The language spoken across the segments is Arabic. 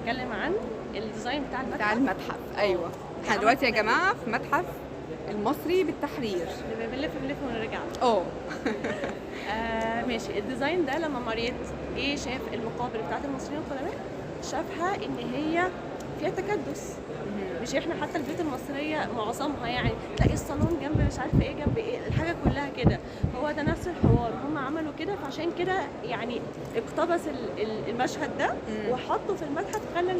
هنتكلم عن الديزاين بتاع المتحف. ايوه. احنا دلوقتي يا جماعه في متحف المصري بالتحرير. بنلف ونرجع. ماشي. الديزاين ده لما مريت جه شاف المقابر بتاعت المصريين القدماء، شافها ان هي فيها تكدس. مش احنا حتى البيوت المصريه معظمها يعني تلاقي الصالون جنب مش عارفه ايه جنب ايه، الحاجه كلها كده. هو ده نفس الحوار، هم عملوا كده، فعشان كده يعني اقتبس المشهد ده وحطه في المتحف، خلى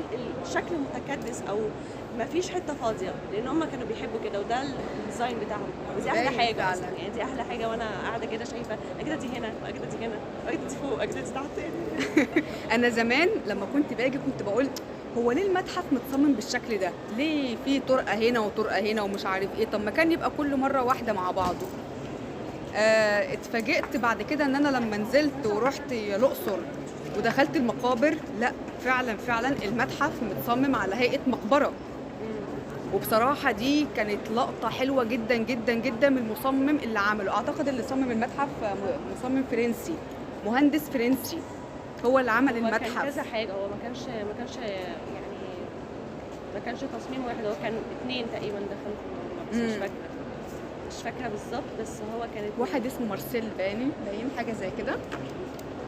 الشكل متكدس او ما فيش حته فاضيه، لان هم كانوا بيحبوا كده، وده الديزاين بتاعهم. ودي احلى حاجه اصلا، يعني دي احلى حاجه. وانا قاعده كده شايفه اجدادي هنا واجدادي هنا واجدادي فوق واجدادي تحت. انا زمان لما كنت باجي كنت بقول هو ليه المتحف متصمم بالشكل ده؟ ليه في طرقه هنا وطرقه هنا ومش عارف ايه؟ طب ما كان يبقى كل مره واحده مع بعضه. اتفاجئت بعد كده ان انا لما نزلت ورحت الاقصر ودخلت المقابر، لا فعلا المتحف متصمم على هيئه مقبره. وبصراحه دي كانت لقطه حلوه جدا جدا جدا من المصمم اللي عمله. اعتقد اللي صمم المتحف مصمم فرنسي، مهندس فرنسي، هو اللي عمل المتحف. كان كذا حاجه، هو ما كانش يعني ما كانش تصميم واحد، هو كان 2 تقريبا دخلوا في الموضوع، بس مش فاكره بالظبط، بس هو كانت واحد اسمه مارسيل باين حاجه زي كده.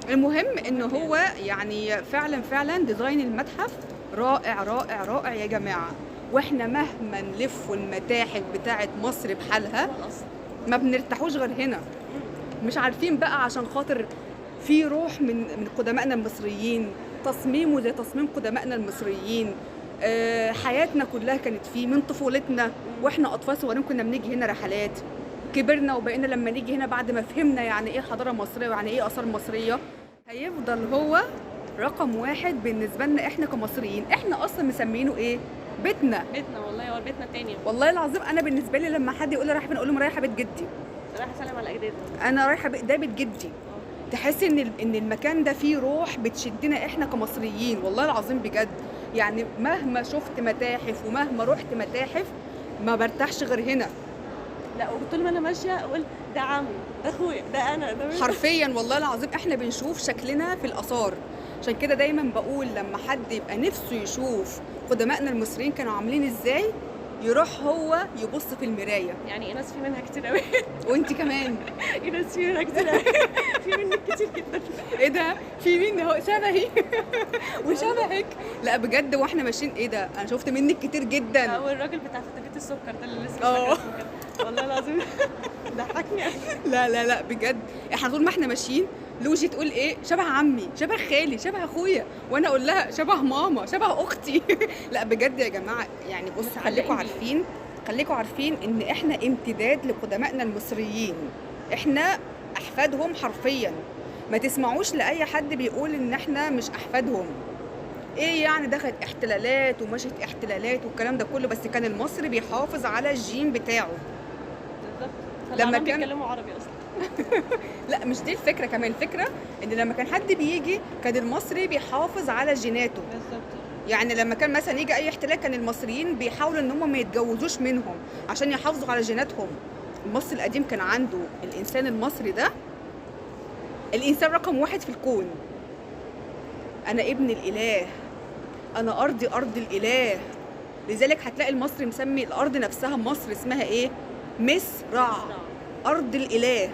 المهم ان هو يعني فعلا ديزاين المتحف رائع رائع رائع يا جماعه. واحنا مهما نلف المتاحف بتاعه مصر بحالها ما بنرتاحوش غير هنا. مش عارفين بقى عشان خاطر في روح من قدمائنا المصريين، تصميمه زي تصميم قدمائنا المصريين. حياتنا كلها كانت فيه من طفولتنا واحنا اطفال صغيرين، كنا بنيجي هنا رحلات. كبرنا وبقينا لما نيجي هنا بعد ما فهمنا يعني ايه حضاره مصريه ويعني ايه اثار مصريه، هيفضل هو رقم 1 بالنسبه لنا احنا كمصريين. احنا اصلا مسمينه ايه؟ بيتنا. والله هو بيتنا التاني. والله العظيم انا بالنسبه لي لما حد يقول لي رايحه فين اقول له رايحه بيت جدي، رايحه اسلم على اجدادي، انا رايحه ده بيت جدي. تحس ان المكان ده فيه روح بتشدنا احنا كمصريين، والله العظيم بجد. يعني مهما شفت متاحف ومهما رحت متاحف ما برتاحش غير هنا. لا، وطول ما انا ماشيه اقول ده عمي، ده اخويا، ده انا، ده حرفيا والله العظيم احنا بنشوف شكلنا في الاثار. عشان كده دايما بقول لما حد يبقى نفسه يشوف قدمائنا المصريين كانوا عاملين ازاي، يروح هو يبص في المرايه. يعني ايناس في منها كتير قوي. وانت كمان. ايناس في منها كتير قوي. في منك كتير جدا. ايه ده؟ في مني اهو شبهي وشبهك. لا بجد واحنا ماشيين ايه ده؟ انا شفت منك كتير جدا. والراجل بتاع فتافيت السكر ده اللي لسه مش فاكره اسمه كده، والله العظيم ضحكني. لا بجد احنا طول ما احنا ماشيين لوجي تقول ايه؟ شبه عمي، شبه خالي، شبه اخويا، وانا اقول لها شبه ماما، شبه اختي. لا بجد يا جماعه، يعني بص خليكم عارفين ان احنا امتداد لقدمائنا المصريين، احنا احفادهم حرفيا. ما تسمعوش لاي حد بيقول ان احنا مش احفادهم. ايه يعني دخلت احتلالات ومشت احتلالات والكلام ده كله، بس كان المصري بيحافظ على الجين بتاعه. بالظبط. لما كانوا بيتكلموا عربي اصلا. لا مش دي الفكره، كمان الفكره ان لما كان حد بيجي كان المصري بيحافظ على جيناته. بالظبط. يعني لما كان مثلا يجي اي احتلال كان المصريين بيحاولوا ان هم ما يتجوزوش منهم عشان يحافظوا على جيناتهم. المصري القديم كان عنده الانسان المصري ده الانسان رقم 1 في الكون. انا ابن الاله، انا ارض الاله. لذلك هتلاقي المصري مسمي الارض نفسها مصر اسمها ايه؟ مصر، ارض الاله.